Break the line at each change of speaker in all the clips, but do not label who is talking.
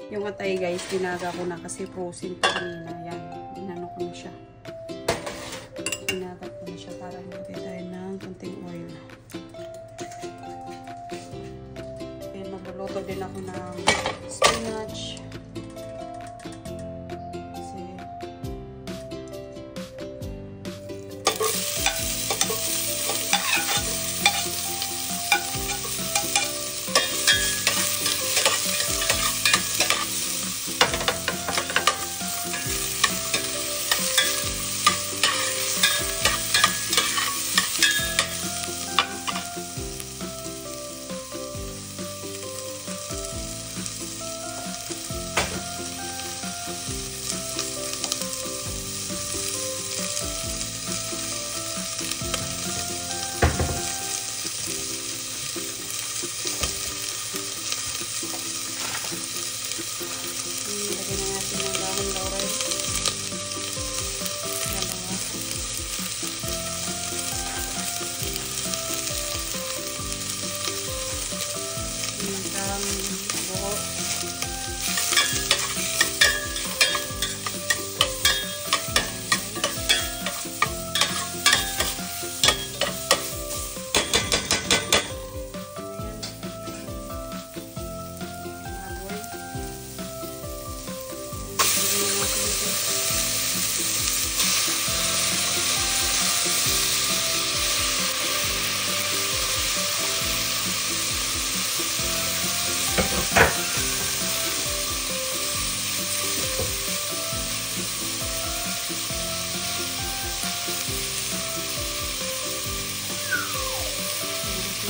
Yung atay guys, binaga ko na kasi frozen pa kanina. Yan, inano ko na siya. Binaga ko na siya para maglagay tayo ng konting oil. Then, magluluto din ako ng spinach.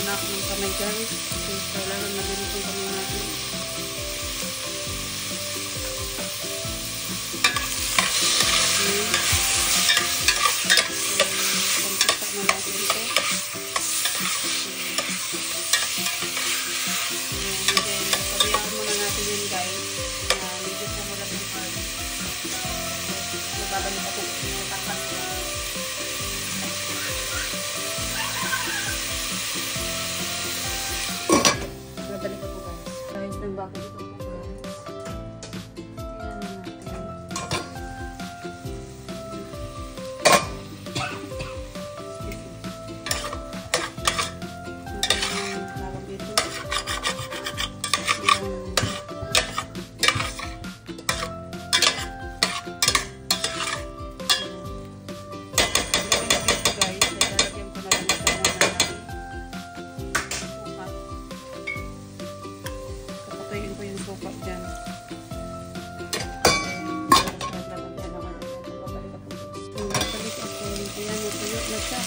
Na ako ng kamay guys. Kailangan malinis yung kamay natin. Pagkita na natin ito. And then, pabayaan muna natin yun guys. Medyo pumulat yung pan. Nababalik ako yung takas ko. Balik ako guys ng bago ito guys. Ayan natin. Tawag dito. Patayin ko yung suka dyan. Babalik ako. Ayan, natuyo na siya.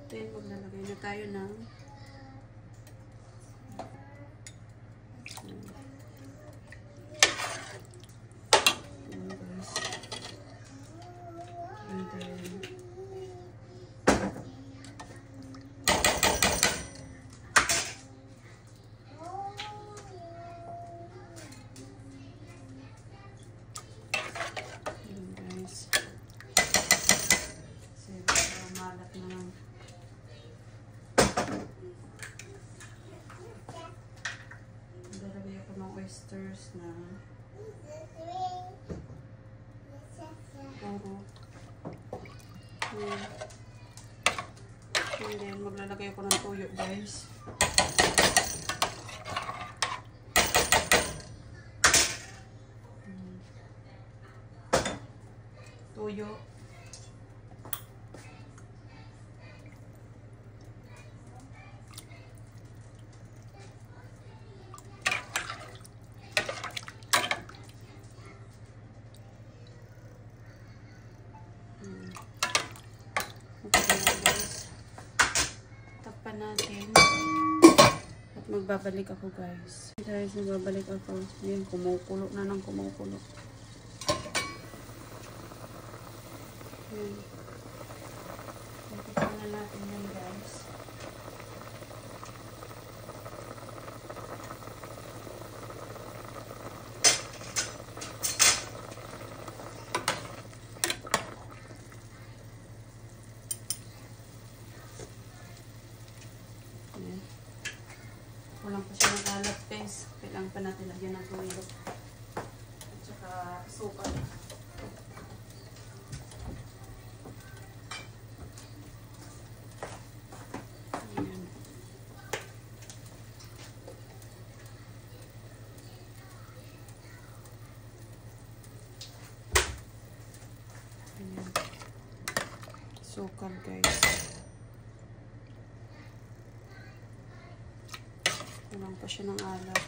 Then, maglalagay na tayo ng oysters na puro. And then, maglalagay ako ng toyo guys. Toyo. Okay, guys. natin. At magbabalik ako guys. Guys, magbabalik ako. Ayan, kumukulo na ng kumukulo. Ayan. Ito na natin yan guys. Walang pa siya ng alat guys. Kailangan pa natin lagyan ng tuyo. At saka sukal. Ayan. Ayan. Sukal guys. Kulang pa siya ng alat.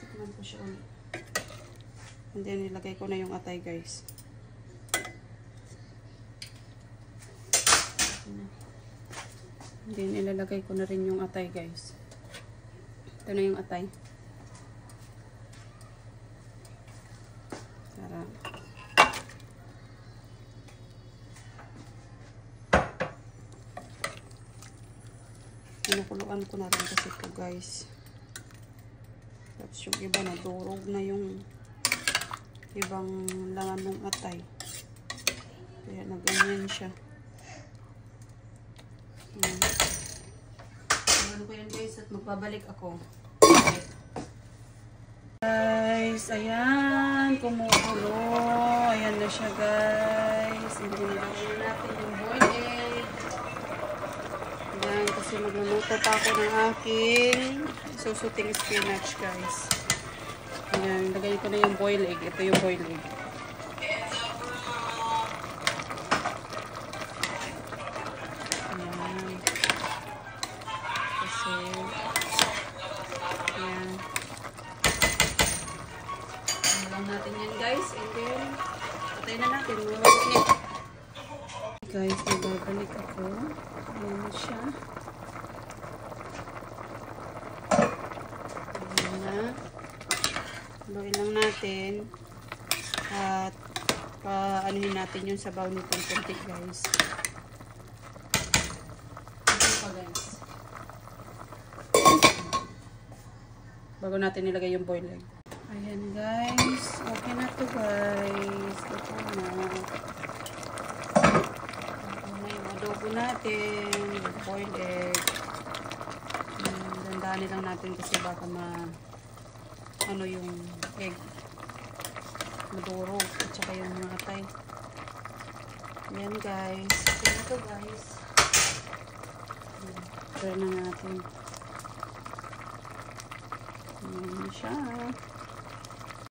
Tikman ko siya ulit. And then, nilagay ko na yung atay, guys. And then, ilalagay ko na rin yung atay, guys. Ito na yung atay. Tara. Pinakuluan ko na rin kasi ito guys. Tapos yung iba na durog na yung ibang laman ng atay. Kaya nagganyan siya. Ano ko yan guys at magbabalik ako. Guys, ayan. Kumukulo. Ayan na siya guys. Hindi nilagay natin yung boiled egg. Ayan, kasi magluluto pa ako ng aking susuting spinach, guys. Ayan, lagay ko na yung boiled egg. Ito yung boiled egg. Ayan. Kasi, ayan. Ano lang natin yan, guys. And then, patay na natin. Mawawag niya. Guys, magbabalik ako. Ayan siya. Ayan na. Haluin lang natin. At paanuhin natin yung sabaw nitong konti guys. Ito pa guys. Bago natin nilagay yung boiled egg. Ayan guys. Okay na to guys. Ito na. Adobo natin, boiled egg. Dandanin lang natin kasi baka ano yung egg madurog at saka yung mga atay. Ayan guys. Okay na to guys. Try na natin. Ayan siya.